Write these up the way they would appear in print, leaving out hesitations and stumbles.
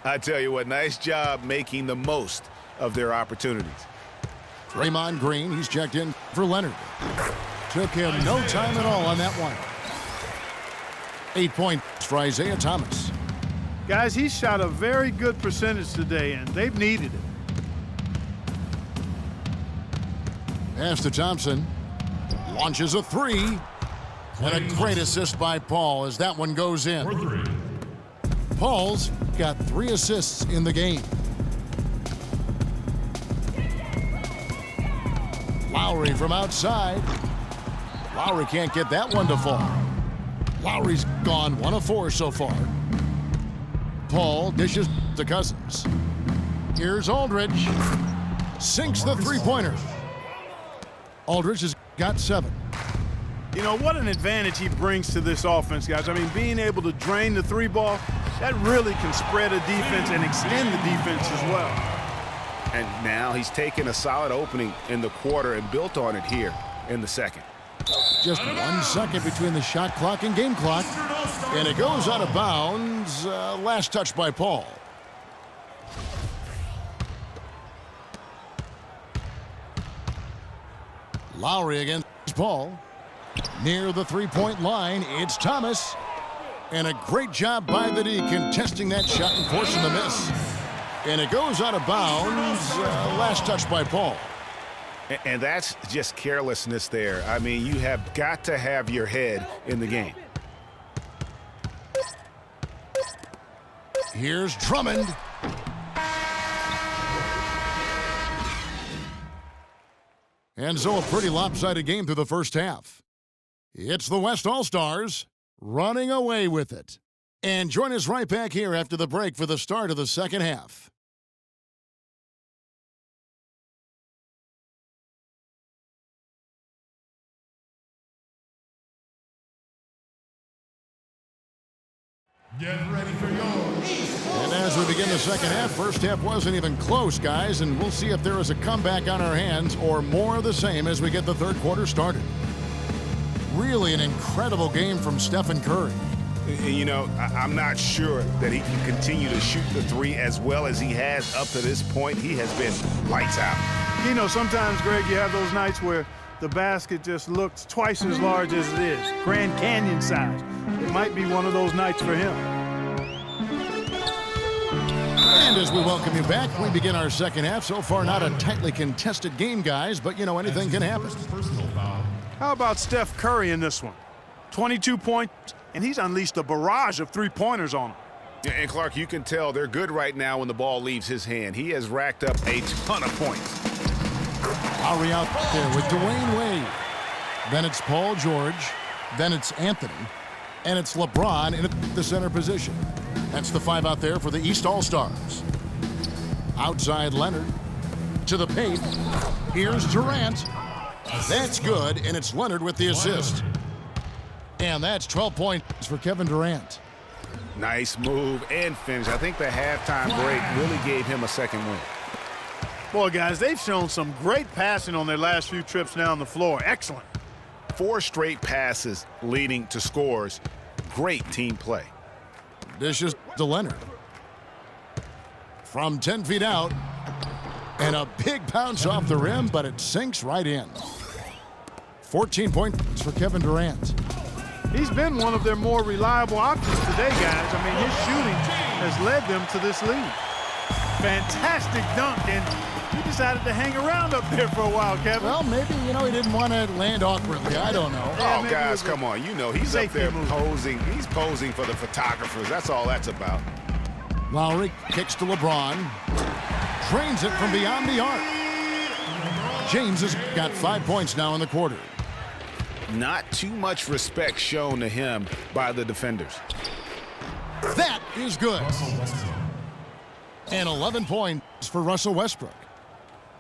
I tell you what, nice job making the most of their opportunities. Draymond Green, he's checked in for Leonard. Took him no time at all on that one. 8 points for Isaiah Thomas. Guys, he shot a very good percentage today, and they've needed it. Pass to Thompson. Launches a three. And a great assist by Paul as that one goes in. Paul's got 3 assists in the game. Lowry from outside. Lowry can't get that one to fall. Lowry's gone 1 of 4 so far. Paul dishes to Cousins. Here's Aldridge. Sinks the three-pointer. Aldridge has got 7. You know, what an advantage he brings to this offense, guys. I mean, being able to drain the 3-ball, that really can spread a defense and extend the defense as well. And now he's taken a solid opening in the quarter and built on it here in the second. Just 1 second between the shot clock and game clock. And it goes out of bounds. Last touch by Paul. Lowry against Paul. Near the three-point line, it's Thomas. And a great job by the D contesting that shot and forcing the miss. And it goes out of bounds. Last touch by Paul. And that's just carelessness there. I mean, you have got to have your head in the game. Here's Drummond. And so a pretty lopsided game through the first half. It's the West All-Stars running away with it. And join us right back here after the break for the start of the second half. Get ready for yours. And as we begin the second half, first half wasn't even close, guys, and we'll see if there is a comeback on our hands or more of the same as we get the third quarter started. Really an incredible game from Stephen Curry. You know, I'm not sure that he can continue to shoot the 3 as well as he has up to this point. He has been lights out. You know, sometimes, Greg, you have those nights where the basket just looks twice as large as it is, Grand Canyon size. It might be one of those nights for him. And as we welcome you back, we begin our second half. So far, not a tightly contested game, guys, but, you know, anything can happen. How about Steph Curry in this one? 22 points, and he's unleashed a barrage of 3-pointers on him. Yeah, and Clark, you can tell they're good right now when the ball leaves his hand. He has racked up a ton of points. Lowry out there with Dwayne Wade. Then it's Paul George. Then it's Anthony. And it's LeBron in the center position. That's the 5 out there for the East All-Stars. Outside Leonard. To the paint. Here's Durant. That's good, and it's Leonard with the assist. And that's 12 points for Kevin Durant. Nice move and finish. I think the halftime break really gave him a second win. Boy, guys, they've shown some great passing on their last few trips down the floor. Excellent. 4 straight passes leading to scores. Great team play. Dishes to Leonard. From 10 feet out. And a big bounce off the rim, but it sinks right in. 14 points for Kevin Durant. He's been one of their more reliable options today, guys. I mean, his shooting has led them to this lead. Fantastic dunk, and he decided to hang around up there for a while, Kevin. Well, maybe, you know, he didn't want to land awkwardly. I don't know. Oh, guys, come on. You know, he's up there posing. He's posing for the photographers. That's all that's about. Lowry kicks to LeBron. Drains it from beyond the arc. James has got 5 points now in the quarter. Not too much respect shown to him by the defenders. That is good. And 11 points for Russell Westbrook.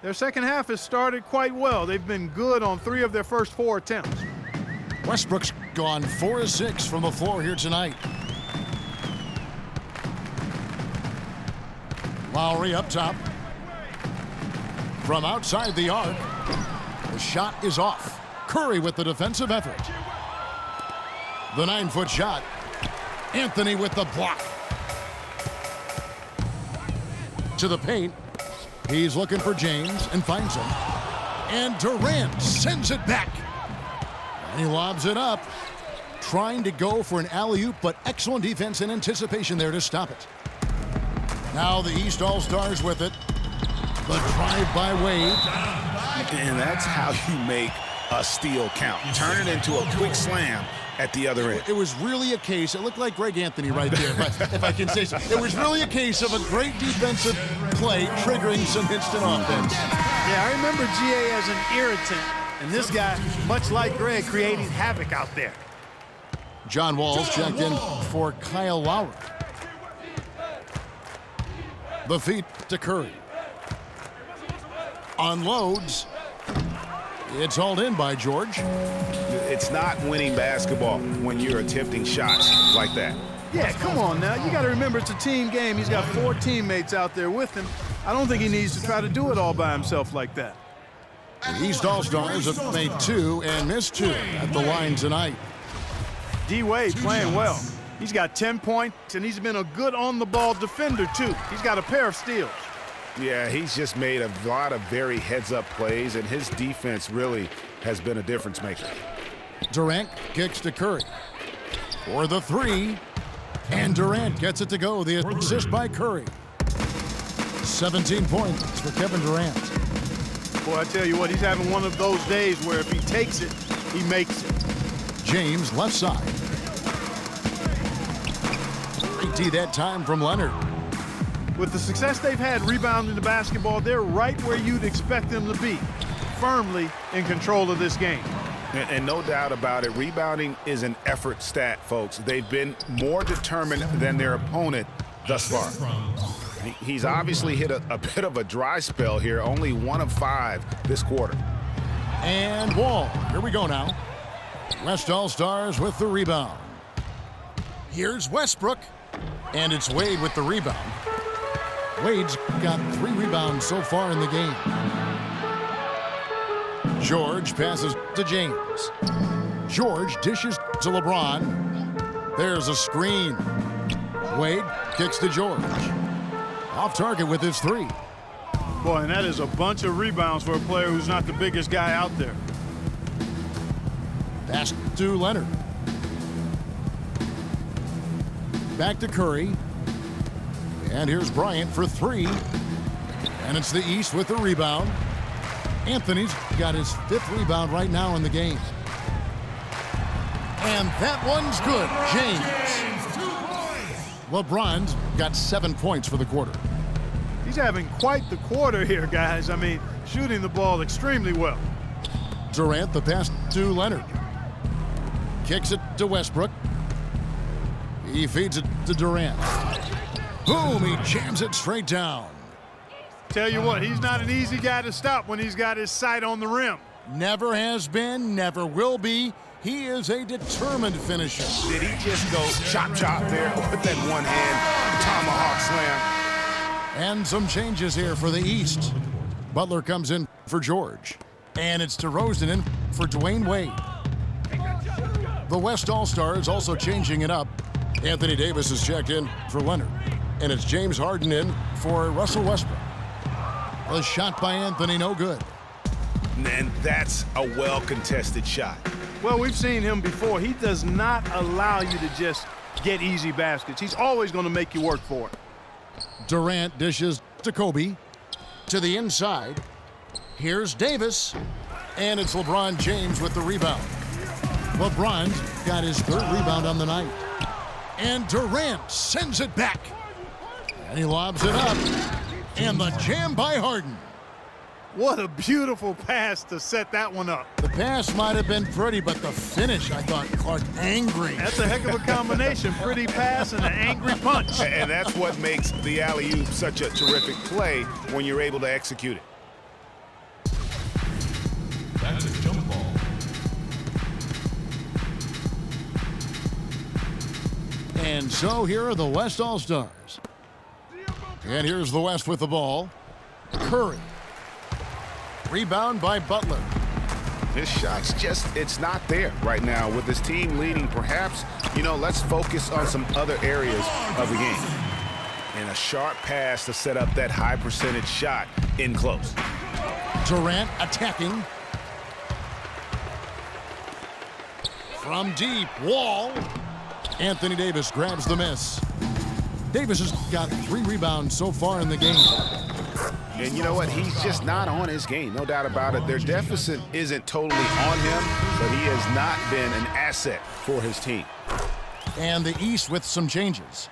Their second half has started quite well. They've been good on 3 of their first 4 attempts. Westbrook's gone 4 of 6 from the floor here tonight. Lowry up top. From outside the arc. The shot is off. Curry with the defensive effort. The 9-foot shot. Anthony with the block. to the paint. He's looking for James and finds him. And Durant sends it back. And he lobs it up, trying to go for an alley-oop, but excellent defense and anticipation there to stop it. Now the East All-Stars with it. The drive by Wade. And that's how you make a steal count. Turn it into a quick slam at the other end. It was really a case, it looked like Greg Anthony right there, if I can say so. It was really a case of a great defensive play triggering some instant offense. Yeah, I remember GA as an irritant, and this guy, much like Greg, creating havoc out there. John Wall's checked in for Kyle Lowry. The feed to Curry. Unloads. It's hauled in by George. It's not winning basketball when you're attempting shots like that. Yeah, come on now. You got to remember it's a team game. He's got 4 teammates out there with him. I don't think he needs to try to do it all by himself like that. The East All-Stars have made 2 and missed 2 at the line tonight. D-Wade playing well. He's got 10 points, and he's been a good on-the-ball defender, too. He's got a pair of steals. Yeah, he's just made a lot of very heads-up plays, and his defense really has been a difference maker. Durant kicks to Curry for the 3, and Durant gets it to go. The assist by Curry. 17 points for Kevin Durant. Boy, I tell you what, he's having one of those days where if he takes it, he makes it. James left side. Great D that time from Leonard. With the success they've had rebounding the basketball, they're right where you'd expect them to be, firmly in control of this game. And no doubt about it, rebounding is an effort stat, folks. They've been more determined than their opponent thus far. He's obviously hit a bit of a dry spell here, only 1 of 5 this quarter. And Wall, here we go now. West All-Stars with the rebound. Here's Westbrook, and it's Wade with the rebound. Wade's got 3 rebounds so far in the game. George passes to James. George dishes to LeBron. There's a screen. Wade kicks to George. Off target with his 3. Boy, and that is a bunch of rebounds for a player who's not the biggest guy out there. Pass to Leonard. Back to Curry. And here's Bryant for 3. And it's the East with the rebound. Anthony's got his 5th rebound right now in the game. And that one's good. James. LeBron's got 7 points for the quarter. He's having quite the quarter here, guys. I mean, shooting the ball extremely well. Durant, the pass to Leonard. Kicks it to Westbrook. He feeds it to Durant. Boom, he jams it straight down. Tell you what, he's not an easy guy to stop when he's got his sight on the rim. Never has been, never will be. He is a determined finisher. Did he just go chop there with that one-hand tomahawk slam? And some changes here for the East. Butler comes in for George. And it's DeRozan in for Dwayne Wade. The West All-Stars also changing it up. Anthony Davis is checked in for Leonard. And it's James Harden in for Russell Westbrook. The shot by Anthony, no good. And that's a well-contested shot. Well, we've seen him before. He does not allow you to just get easy baskets. He's always going to make you work for it. Durant dishes to Kobe. To the inside. Here's Davis. And it's LeBron James with the rebound. LeBron's got his 3rd rebound on the night. And Durant sends it back. And he lobs it up. And the jam by Harden. What a beautiful pass to set that one up. The pass might have been pretty, but the finish, I thought, Clark, angry. That's a heck of a combination. Pretty pass and an angry punch. And that's what makes the alley-oop such a terrific play when you're able to execute it. That's a jump ball. And so here are the West All-Stars. And here's the West with the ball. Curry. Rebound by Butler. His shot's it's not there right now. With his team leading, perhaps, let's focus on some other areas of the game. And a sharp pass to set up that high percentage shot in close. Durant attacking. From deep, Wall. Anthony Davis grabs the miss. Davis has got 3 rebounds so far in the game. And you know what? He's just not on his game, no doubt about it. Their deficit isn't totally on him, but he has not been an asset for his team. And the East with some changes.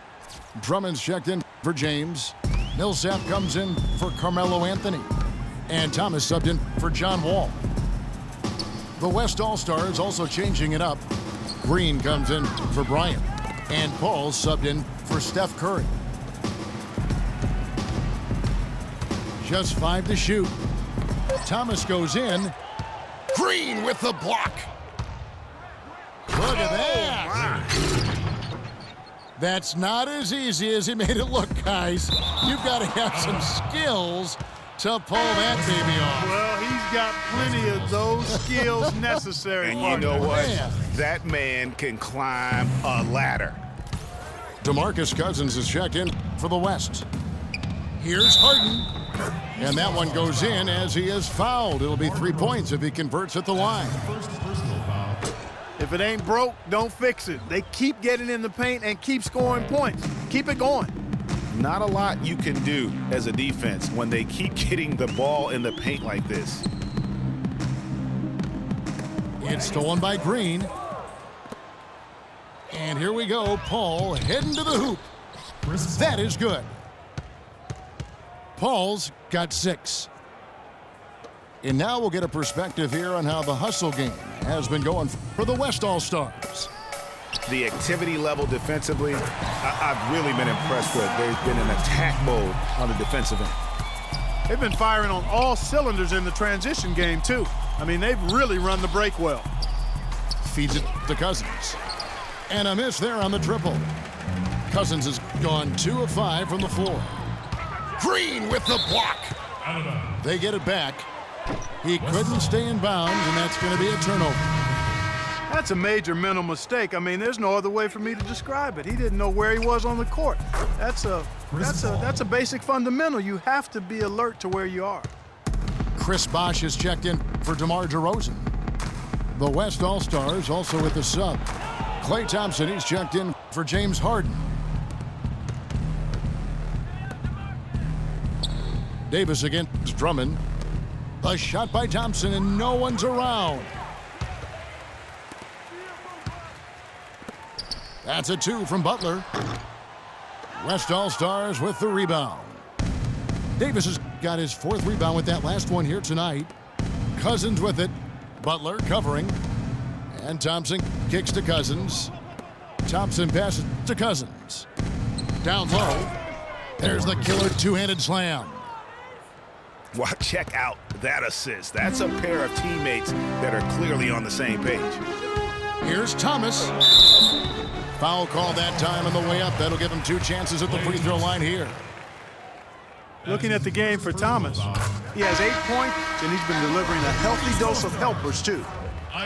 Drummond's checked in for James. Millsap comes in for Carmelo Anthony. And Thomas subbed in for John Wall. The West All-Stars also changing it up. Green comes in for Bryant. And Paul subbed in for Steph Curry. Just 5 to shoot. Thomas goes in. Green with the block. Look at that. That's not as easy as he made it look, guys. You've got to have some skills to pull that baby off. Well, he's got plenty of those skills necessary. And you know what? Man. That man can climb a ladder. DeMarcus Cousins is checked in for the West. Here's Harden. And that one goes in as he is fouled. It'll be 3 points if he converts at the line. First personal foul. If it ain't broke, don't fix it. They keep getting in the paint and keep scoring points. Keep it going. Not a lot you can do as a defense when they keep getting the ball in the paint like this. It's stolen by Green. And here we go. Paul heading to the hoop. That is good. Paul's got 6. And now we'll get a perspective here on how the hustle game has been going for the West All-Stars. The activity level defensively, I've really been impressed with. There's been an attack mode on the defensive end. They've been firing on all cylinders in the transition game, too. I mean, they've really run the break well. Feeds it to Cousins. And a miss there on the triple. Cousins has gone 2 of 5 from the floor. Green with the block. They get it back. He couldn't stay in bounds, and that's going to be a turnover. That's a major mental mistake. I mean, there's no other way for me to describe it. He didn't know where he was on the court. That's a basic fundamental. You have to be alert to where you are. Chris Bosh is checked in for DeMar DeRozan. The West All-Stars also with the sub. Klay Thompson, he's checked in for James Harden. Davis against Drummond. A shot by Thompson, and no one's around. That's a 2 from Butler. West All-Stars with the rebound. Davis has got his 4th rebound with that last one here tonight. Cousins with it. Butler covering. And Thompson kicks to Cousins. Thompson passes to Cousins. Down low. There's the killer 2-handed slam. Well, check out that assist. That's a pair of teammates that are clearly on the same page. Here's Thomas. Foul call that time on the way up. That'll give him 2 chances at the free throw line here. Looking at the game for Thomas, he has 8 points, and he's been delivering a healthy dose of helpers, too.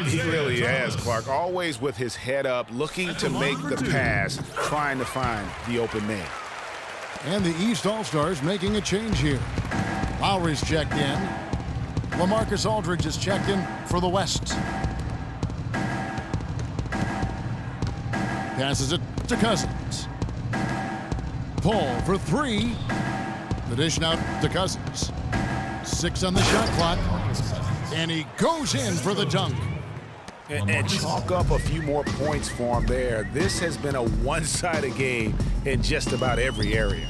He really has, Clark. Always with his head up, looking to make the pass, trying to find the open man. And the East All-Stars making a change here. Lowry's checked in. LaMarcus Aldridge is checked in for the West. Passes it to Cousins. Paul for 3. The dish now to Cousins. 6 on the shot clock. And he goes in for the dunk. And chalk up a few more points for him there. This has been a one-sided game in just about every area.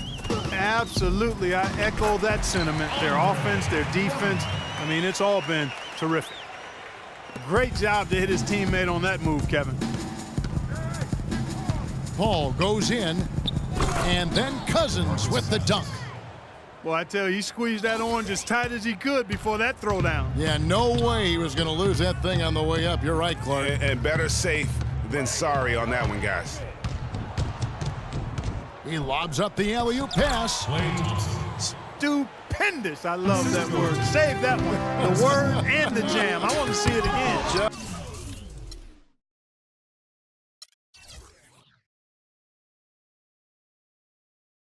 Absolutely, I echo that sentiment. Their offense, their defense, I mean, it's all been terrific. Great job to hit his teammate on that move, Kevin. Paul goes in, and then Cousins with the dunk. Well, I tell you, he squeezed that orange as tight as he could before that throwdown. Yeah, no way he was going to lose that thing on the way up. You're right, Clark. And better safe than sorry on that one, guys. He lobs up the alley-oop pass. Klay Thompson. Stupendous. I love that word. Save that one. The word and the jam. I want to see it again.